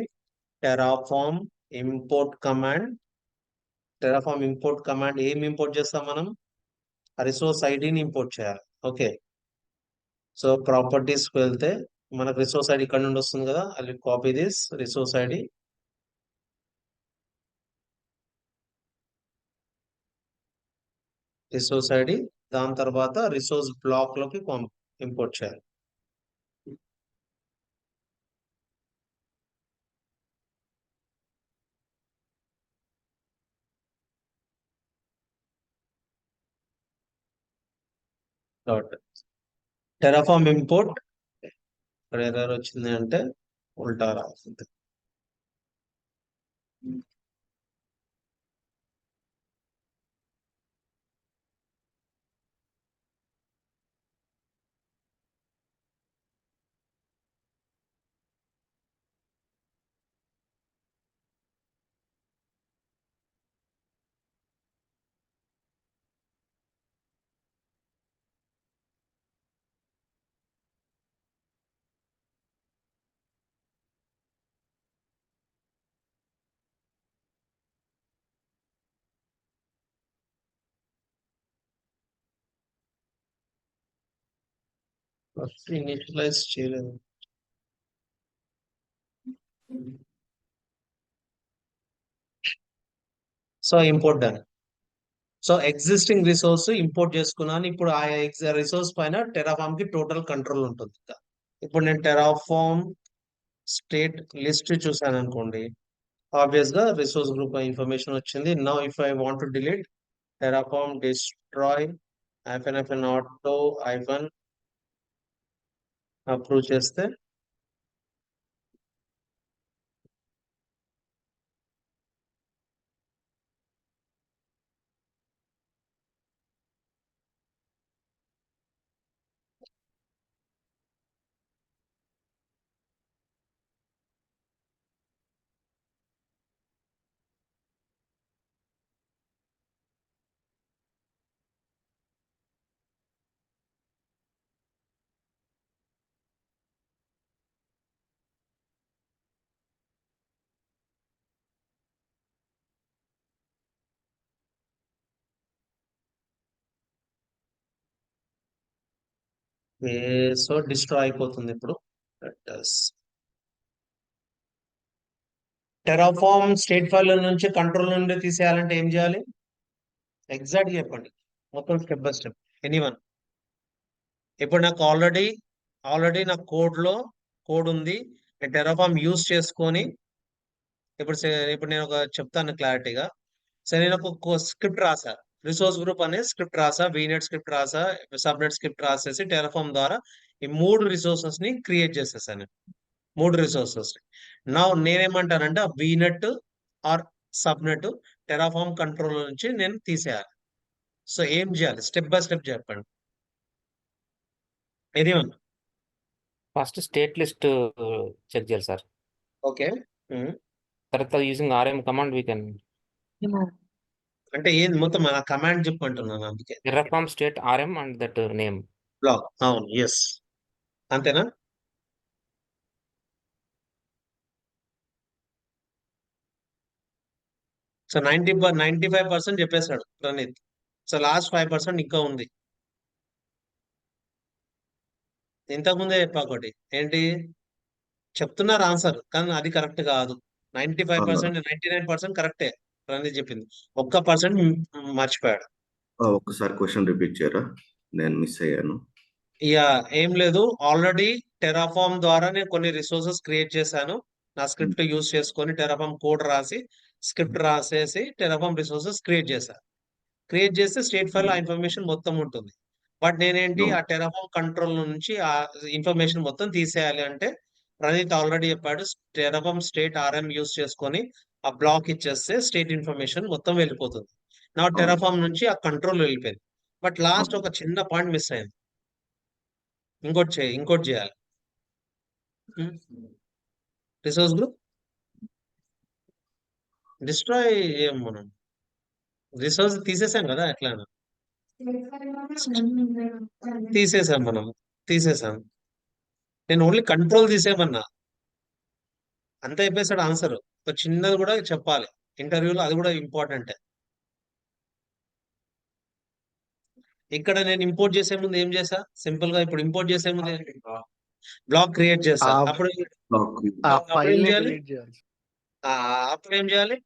Terraform import command. Terraform import command ఏం ఇంపోర్ట్ చేస్తాం మనం, రిసోర్స్ ఐడిని ఇంపోర్ట్ చేయాలి. ఓకే, సో ప్రాపర్టీస్ వెళ్తే మనకు రిసోర్స్ ఐడి ఇక్కడ నుండి వస్తుంది కదా, అది copy this resource ID. Resource ID, దాని తర్వాత రిసోర్స్ బ్లాక్ లోకి ఇంపోర్ట్ చేయాలి. Dot Terraform import. ఇక్కడ ఎర్రర్ వచ్చింది అంటే ఉల్టా రాస్తుంది. ఫస్ట్ ఇనిషియలైజ్ చేయలేదు. So import done. So existing resource import చేసుకున్నాను. ఇప్పుడు ఆ రిసోర్స్ పైన టెరాఫామ్ కి టోటల్ కంట్రోల్ ఉంటుంది. ఇప్పుడు నేను టెరాఫామ్ స్టేట్ లిస్ట్ చూసాను అనుకోండి, ఆబ్వియస్ గా రిసోర్స్ గ్రూప్ ఇన్ఫర్మేషన్ వచ్చింది. Now if I want to delete Terraform destroy -auto approve చేస్తే సో డిస్ట్రాయ్ అయిపోతుంది. ఇప్పుడు టెరాఫామ్ స్టేట్ ఫైల్ నుంచి కంట్రోల్ నుండి తీసేయాలంటే ఏం చేయాలి, ఎగ్జాక్ట్ చెప్పండి మొత్తం స్టెప్ బై స్టెప్. ఎనీవన్? ఇప్పుడు నాకు ఆల్రెడీ నా కోడ్ ఉంది. నేను టెరాఫామ్ యూస్ చేసుకొని ఇప్పుడు నేను చెప్తాను క్లారిటీగా. సరే, నేను ఒక స్క్రిప్ట్ రాసా, రిసోర్స్ గ్రూప్ అనే స్క్రిప్ట్ రాసా, వీనెట్ స్క్రిప్ట్ రాసా, సబ్నెట్ స్క్రిప్ట్ రాసేసి టెరాఫామ్ ద్వారా ఈ 3 రిసోర్సెస్ ని క్రియేట్ చేసేసాను. 3 రిసోర్సెస్. నా నేనేమంటానంటే ఆ vnet or subnet Terraform control నుంచి నేను తీసేయాలి. సో ఏం చేయాలి? స్టెప్ బై స్టెప్ చెప్పండి. Anyone? First state list check చేయాలి సార్. ఓకే. తర్వాత using RM command we can అంటే ఏది మొత్తం ఆ కమాండ్ చెప్పంటున్నాను, అందుకే. terraform state RM and that name. Block. అవును, ఎస్. అంతేనా? సో 95% చెప్పేశాడు ప్రణీత్. సో లాస్ట్ 5% ఇంకా ఉంది. ఇంతకుముందే చెప్పా ఒకటి, ఏంటి చెప్తున్నారు ఆన్సర్, కానీ అది కరెక్ట్ కాదు. 95%, 99% కరెక్టే ప్రణీత్ చెప్పింది. 1% మర్చిపోయాడు. ఒక్కసారి క్వశ్చన్ రిపీట్ చేయరా, నేను మిస్ అయ్యాను. ఇక ఏం లేదు, ఆల్రెడీ టెరాఫామ్ ద్వారా నేను కొన్ని రిసోర్సెస్ క్రియేట్ చేశాను. నా స్క్రిప్ట్ యూస్ చేసుకొని టెరాఫామ్ కోడ్ రాసి స్క్రిప్ట్ రాసేసి టెరాఫామ్ రిసోర్సెస్ క్రియేట్ చేశాను. క్రియేట్ చేస్తే స్టేట్ ఫైల్ ఆ ఇన్ఫర్మేషన్ మొత్తం ఉంటుంది. బట్ నేనేంటి, ఆ టెరాఫామ్ కంట్రోల్ నుంచి ఆ ఇన్ఫర్మేషన్ మొత్తం తీసేయాలి అంటే ప్రణీత్ ఆల్రెడీ చెప్పాడు, టెరాఫామ్ స్టేట్ RM యూస్ చేసుకొని ఆ బ్లాక్ ఇచ్చేస్తే స్టేట్ ఇన్ఫర్మేషన్ మొత్తం వెళ్ళిపోతుంది. నా టెరాఫామ్ నుంచి ఆ కంట్రోల్ వెళ్ళిపోయింది. బట్ లాస్ట్ ఒక చిన్న పాయింట్ మిస్ అయింది. ఇంకోటి చేయాలి. రిసోర్స్ గ్రూప్ డిస్ట్రాయ్ చేయం మనం. రిసోర్స్ తీసేసాం కదా, ఎట్లా తీసేసాం. నేను ఓన్లీ కంట్రోల్ తీసేమన్నా, అంత అయిపోయాడు ఆన్సర్. ఒక చిన్నది కూడా చెప్పాలి ఇంటర్వ్యూలో, అది కూడా ఇంపార్టెంట్. ఇక్కడ నేను ఇంపోర్ట్ చేసే ముందు ఏం చేసా, సింపుల్ గా ఇప్పుడు ఇంపోర్ట్ చేసే ముందు బ్లాక్ క్రియేట్ చేసా. అప్పుడు ఏం చేయాలి?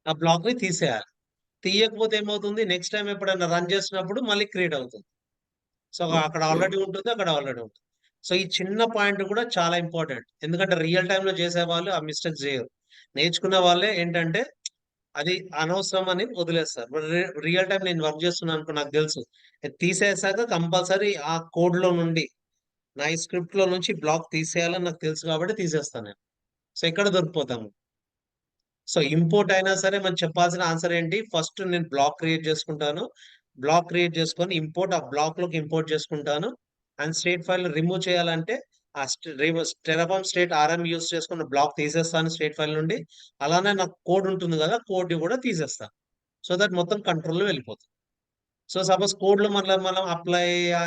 ఆ బ్లాక్ ని తీసేయాలి. తీయకపోతే ఏమవుతుంది, నెక్స్ట్ టైం ఎప్పుడైనా రన్ చేసినప్పుడు మళ్ళీ క్రియేట్ అవుతుంది. సో అక్కడ ఆల్రెడీ ఉంటుంది, అక్కడ ఆల్రెడీ ఉంటుంది. సో ఈ చిన్న పాయింట్ కూడా చాలా ఇంపార్టెంట్, ఎందుకంటే రియల్ టైమ్ లో చేసే వాళ్ళు ఆ మిస్టేక్ చేయరు. నేర్చుకునే వాళ్ళే ఏంటంటే అది అనవసరం అని వదిలేస్తారు. రియల్ టైం నేను వర్క్ చేస్తున్నాను అనుకో, నాకు తెలుసు తీసేసాక కంపల్సరీ ఆ కోడ్ లో నుండి, నా ఈ స్క్రిప్ట్ లో నుంచి బ్లాక్ తీసేయాలని నాకు తెలుసు కాబట్టి తీసేస్తాను నేను. సో ఇక్కడ దొరికిపోతాము. సో ఇంపోర్ట్ అయినా సరే మనం చెప్పాల్సిన ఆన్సర్ ఏంటి, ఫస్ట్ నేను బ్లాక్ క్రియేట్ చేసుకుంటాను. బ్లాక్ క్రియేట్ చేసుకొని ఇంపోర్ట్ ఆ బ్లాక్ లోకి ఇంపోర్ట్ చేసుకుంటాను. అండ్ స్టేట్ ఫైల్ రిమూవ్ చేయాలంటే ఆ టెరాఫామ్ స్టేట్ RM యూస్ చేసుకున్న బ్లాక్ తీసేస్తాను స్టేట్ ఫైల్ నుండి. అలానే నాకు కోడ్ ఉంటుంది కదా, కోడ్ కూడా తీసేస్తాను. సో దట్ మొత్తం కంట్రోల్లో వెళ్ళిపోతుంది. సో సపోజ్ కోడ్ లో మనం అప్లై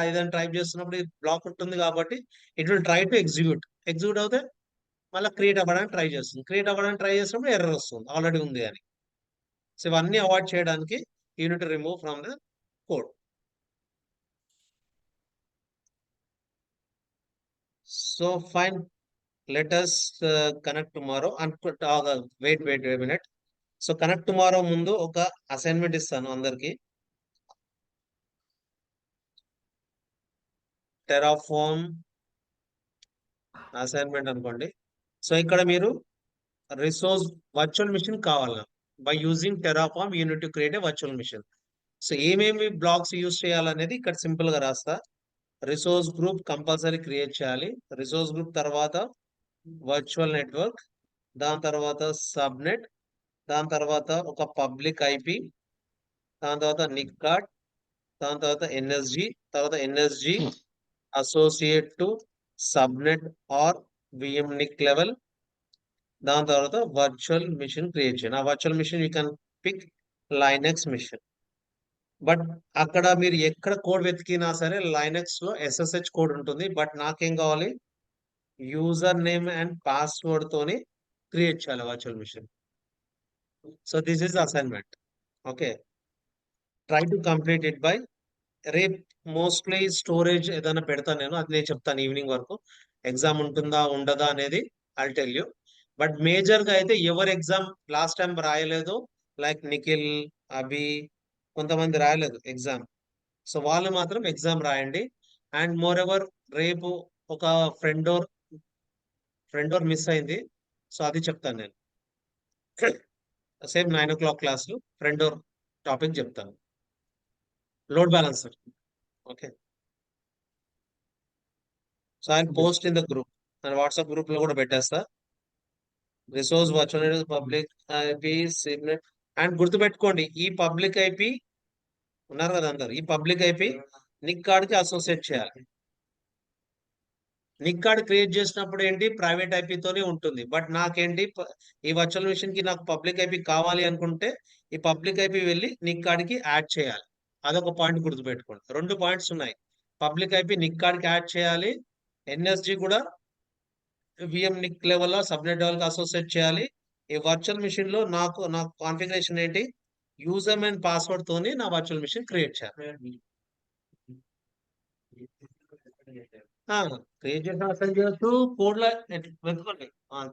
ఏదైనా టైప్ చేస్తున్నప్పుడు బ్లాక్ ఉంటుంది కాబట్టి it will try to execute అవుతే మళ్ళీ క్రియేట్ అవ్వడానికి ట్రై చేస్తుంది. క్రియేట్ అవ్వడానికి ట్రై చేసినప్పుడు ఎర్రర్ వస్తుంది, ఆల్రెడీ ఉంది అని. సో ఇవన్నీ అవాయిడ్ చేయడానికి you need remove from the code. So fine, let us connect tomorrow. Wait minute. So connect tomorrow ముందు ఒక అసైన్మెంట్ ఇస్తాను అందరికి. టెరాఫామ్ అసైన్మెంట్ అనుకోండి. సో ఇక్కడ మీరు రిసోర్స్ వర్చువల్ మిషన్ కావాలా, by using Terraform you need to create a virtual machine. So ఏమేమి blocks use చేయాలనేది ఇక్కడ సింపుల్ గా రాస్తా. రిసోర్స్ గ్రూప్ కంపల్సరీ క్రియేట్ చేయాలి. రిసోర్స్ గ్రూప్ తర్వాత వర్చువల్ నెట్వర్క్, దాని తర్వాత సబ్నెట్, దాని తర్వాత ఒక పబ్లిక్ IP, దాని తర్వాత నిక్ కార్డ్, దాని తర్వాత NSG, తర్వాత NSG associate to subnet or VM NIC level, దాని తర్వాత వర్చువల్ మిషన్ క్రియేట్ చేయండి. ఆ virtual machine you can pick Linux machine. But అక్కడ మీరు ఎక్కడ కోడ్ వెతికినా సరే లైనక్స్ లో SSH కోడ్ ఉంటుంది. బట్ నాకేం కావాలి, యూజర్ నేమ్ అండ్ పాస్వర్డ్ తోని క్రియేట్ చేయాలి virtual machine. So this is assignment. Okay, try to complete it by రేపు. మోస్ట్లీ స్టోరేజ్ ఏదైనా పెడతాను నేను, అది నేను చెప్తాను ఈవినింగ్ వరకు. ఎగ్జామ్ ఉంటుందా ఉండదా అనేది I'll tell you. But major గా అయితే ఎవరు ఎగ్జామ్ లాస్ట్ టైం రాయలేదు, లైక్ నిఖిల్, అభి, కొంతమంది రాయలేదు ఎగ్జామ్. సో వాళ్ళు మాత్రం ఎగ్జామ్ రాయండి. అండ్ మోర్ ఎవర్ రేపు ఒక ఫ్రెండ్ డోర్ మిస్ అయింది. సో అది చెప్తాను నేను. Same 9 o'clock class front door topic చెప్తాను. Load balancer. Okay. So I post in the group. నేను వాట్సాప్ గ్రూప్ లో కూడా పెట్టేస్తా. రిసోర్స్ వర్చువల్ పబ్లిక్ ఐపీ సిగ్నెట్. అండ్ గుర్తుపెట్టుకోండి, ఈ పబ్లిక్ ఐపీ ఉన్నారు కదా అందరు, ఈ పబ్లిక్ ఐపీ నిక్ కార్డ్ కి అసోసియేట్ చేయాలి. నిక్ కార్డ్ క్రియేట్ చేసినప్పుడు ఏంటి, ప్రైవేట్ ఐపీ తోనే ఉంటుంది. బట్ నాకేంటి, ఈ వర్చువల్ మిషన్ కి నాకు పబ్లిక్ ఐపీ కావాలి అనుకుంటే ఈ పబ్లిక్ ఐపీ వెళ్ళి నిక్ కార్డ్ కి యాడ్ చేయాలి. అదొక పాయింట్ గుర్తుపెట్టుకోండి. 2 పాయింట్స్ ఉన్నాయి. పబ్లిక్ ఐపీ నిక్ కార్డ్ కి యాడ్ చేయాలి. ఎన్ఎస్జి కూడా విఎం నిక్ లెవెల్ లో సబ్నెట్ లెవెల్ కి అసోసియేట్ చేయాలి. ఈ వర్చువల్ మిషన్ లో నా కాన్ఫిగరేషన్ ఏంటి, యూజర్ అండ్ పాస్వర్డ్ తోని నా వర్చువల్ మిషన్ క్రియేట్ చేయాలి. క్రియేట్ చేసిన అసలు చేయొచ్చు, కోడ్ లో వెతుకోండి,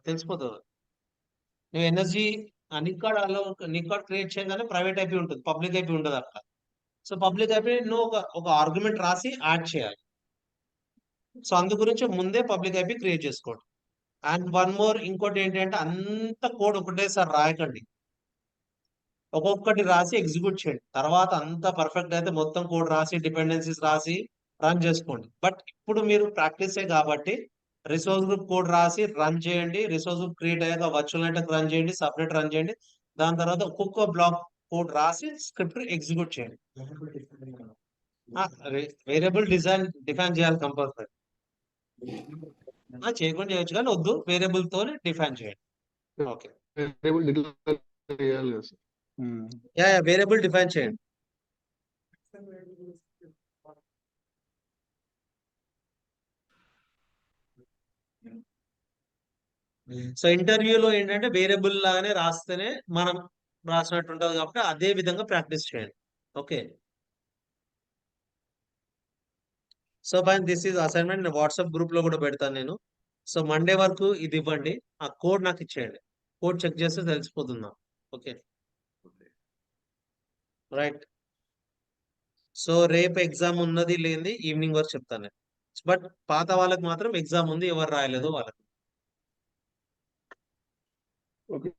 తెలిసిపోతుంది. నువ్వు ఎన్ఎస్జి నిక్ కార్డ్ క్రియేట్ చేయగానే ప్రైవేట్ ఐపీ ఉంటుంది, పబ్లిక్ ఐపీ ఉంటుంది అక్కడ. సో పబ్లిక్ ఐపీ నువ్వు ఒక ఆర్గ్యుమెంట్ రాసి యాడ్ చేయాలి. సో అందు గురించి ముందే పబ్లిక్ ఐపీ క్రియేట్ చేసుకోండి. అండ్ వన్ మోర్, ఇంకోటి ఏంటంటే అంత కోడ్ ఒకటేసారి రాయకండి. ఒక్కొక్కటి రాసి ఎగ్జిక్యూట్ చేయండి. తర్వాత అంత పర్ఫెక్ట్ అయితే మొత్తం కోడ్ రాసి డిపెండెన్సీస్ రాసి రన్ చేసుకోండి. బట్ ఇప్పుడు మీరు ప్రాక్టీసే కాబట్టి రిసోర్స్ గ్రూప్ కోడ్ రాసి రన్ చేయండి. రిసోర్స్ గ్రూప్ క్రియేట్ అయ్యాక వర్చువల్ నెట్వర్క్ రన్ చేయండి, సపరేట్ రన్ చేయండి. దాని తర్వాత ఒక్కొక్క బ్లాక్ కోడ్ రాసి స్క్రిప్ట్ ఎగ్జిక్యూట్ చేయండి. వేరియబుల్ డిఫైన్ చేయాలి కంపల్సరీ. చేయకుండా చేయొచ్చు కానీ వద్దు, వేరియబుల్ తోనే డిఫైన్ చేయండి. ఓకే, వేరియబుల్ డిక్లేర్ చేయాలి కదా సార్. వేరియబుల్ డిఫైన్ చేయండి. సో ఇంటర్వ్యూలో ఏంటంటే వేరియబుల్ లాగానే రాస్తేనే మనం రాసినట్టు ఉంటుంది కాబట్టి అదే విధంగా ప్రాక్టీస్ చేయండి. Okay. So fine, this is assignment. నేను వాట్సాప్ గ్రూప్ లో కూడా పెడతాను నేను. సో మండే వరకు ఇది ఇవ్వండి, ఆ కోడ్ నాకు ఇచ్చేయండి. కోడ్ చెక్ చేస్తే తెలిసిపోతుందా. Okay, right. సో రేపు ఎగ్జామ్ ఉన్నది లేనిది ఈవినింగ్ వరకు చెప్తాను నేను. బట్ పాత వాళ్ళకి మాత్రం ఎగ్జామ్ ఉంది, ఎవరు రాయలేదు వాళ్ళకి. ఓకే.